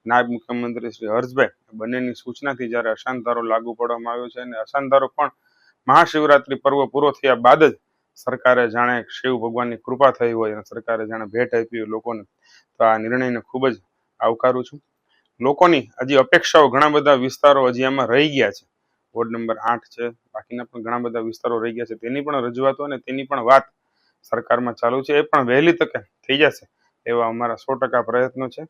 નાયબ મુખ્યમંત્રી શ્રી હર્ષભાઈ બંનેની સૂચનાથી જ્યારે અશાંત ધારો લાગુ પાડવામાં આવ્યો છે અને અશાંત ધારો પણ મહાશિવરાત્રી પર્વ પૂરો થયા બાદ જ સરકારે જાણે શિવ ભગવાનની કૃપા થઈ હોય અને સરકારે જાણે ભેટ આપી હોય લોકોને, તો આ નિર્ણયને ખૂબ જ આવકારું છું. લોકોની હજી અપેક્ષાઓ ઘણા બધા વિસ્તારો હજી આમાં રહી ગયા છે. વોર્ડ નંબર 8 છે, બાકીના પણ ઘણા બધા વિસ્તારો રહી ગયા છે. તેની પણ રજૂઆતો અને તેની પણ વાત સરકારમાં ચાલુ છે. એ પણ વહેલી તકે થઈ જશે એવા અમારા 100% પ્રયત્નો છે.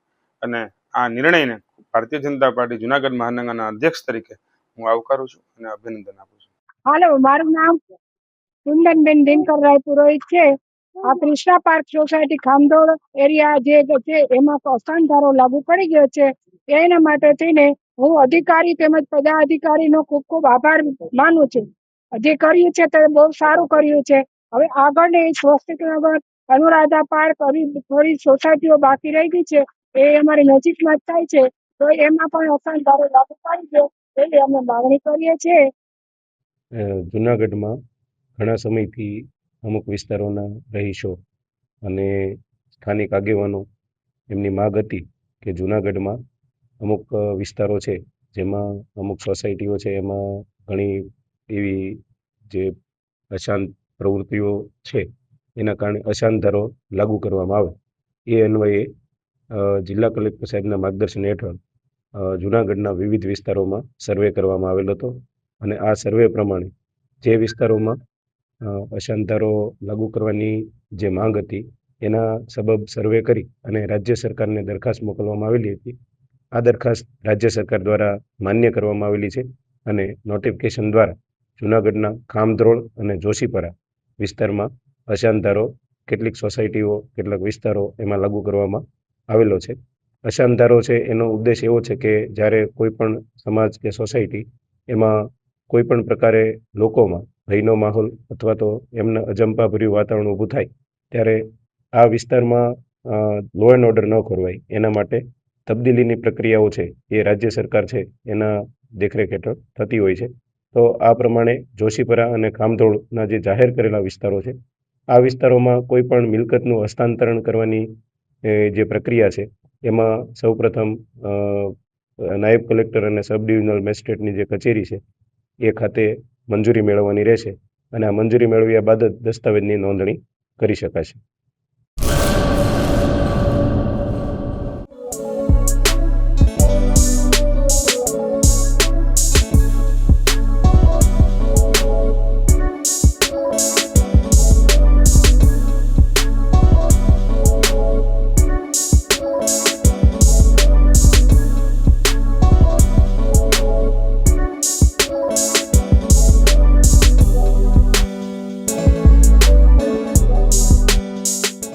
અને આ નિર્ણયને ભારતીય જનતા પાર્ટી જુનાગઢ મહાનગરના અધ્યક્ષ તરીકે હું આવકારું છું અને અભિનંદન આપું છું. હાલો, મારું નામ કુંદનબેન દિનકરરાય પુરોહિત છે. આ કૃષ્ણા પાર્ક સોસાયટી ખામદોડ એરિયા જે છે એમાં અશાંત ધારો લાગુ પડી ગયો છે. એના માટે થઈને હું અધિકારી તેમજ પદાધિકારીનો ખૂબ ખૂબ આભાર માનું છું. જે કર્યું છે તે બહુ સારું કર્યું છે. હવે આગળની સ્વસ્તિકનગર, અનુરાધા પાર્ક, થોડી સોસાયટીઓ બાકી રહી ગઈ છે, એ અમારી નજીકમાં જ થાય છે. તો એમાં પણ અશાંત ધારો લાગુ પડી ગયો એવી અમે માંગણી કરીએ છીએ. જુનાગઢમાં ઘણા સમયથી અમુક વિસ્તારોના રહીશો અને સ્થાનિક આગેવાનો એમની માગ હતી કે જુનાગઢમાં અમુક વિસ્તારો છે જેમાં અમુક સોસાયટીઓ છે એમાં ઘણી એવી જે અશાંત પ્રવૃત્તિઓ છે એના કારણે અશાંત ધારો લાગુ કરવામાં આવે. એ અન્વયે જિલ્લા કલેક્ટર સાહેબના માર્ગદર્શન હેઠળ જુનાગઢના વિવિધ વિસ્તારોમાં સર્વે કરવામાં આવેલ હતો અને આ સર્વે પ્રમાણે જે વિસ્તારોમાં અશાંત ધારો લાગુ કરવાની જે માંગ હતી એના સબબ સર્વે કરી અને રાજ્ય સરકારને દરખાસ્ત મોકલવામાં આવેલી હતી. આ દરખાસ્ત રાજ્ય સરકાર દ્વારા માન્ય કરવામાં આવેલી છે અને નોટિફિકેશન દ્વારા જુનાગઢના ખામધ્રોળ અને જોશીપરા વિસ્તારમાં અશાંત ધારો કેટલીક સોસાયટીઓ, કેટલાક વિસ્તારો એમાં લાગુ કરવામાં આવેલો છે. અશાંત ધારો છે એનો ઉદ્દેશ એવો છે કે જ્યારે કોઈ પણ સમાજ કે સોસાયટી એમાં કોઈ પણ પ્રકારે લોકોમાં ભયનો માહોલ અથવા તો એમના અજંપાભર્યું વાતાવરણ ઊભું થાય ત્યારે આ વિસ્તારમાં લો એન્ડ ઓર્ડર ન ખોરવાય એના માટે તબદીલીની પ્રક્રિયાઓ છે એ રાજ્ય સરકાર છે એના દેખરેખ હેઠળ થતી હોય છે. તો આ પ્રમાણે જોશીપરા અને ખામધોળના જે જાહેર કરેલા વિસ્તારો છે, આ વિસ્તારોમાં કોઈ પણ મિલકતનું હસ્તાંતરણ કરવાની જે પ્રક્રિયા છે એમાં સૌપ્રથમ નાયબ કલેક્ટર અને સબ ડિવિઝનલ મેજિસ્ટ્રેટની જે કચેરી છે એ ખાતે મંજૂરી મેળવવાની રહેશે અને આ મંજૂરી મેળવ્યા બાદ જ દસ્તાવેજની નોંધણી કરી શકાશે.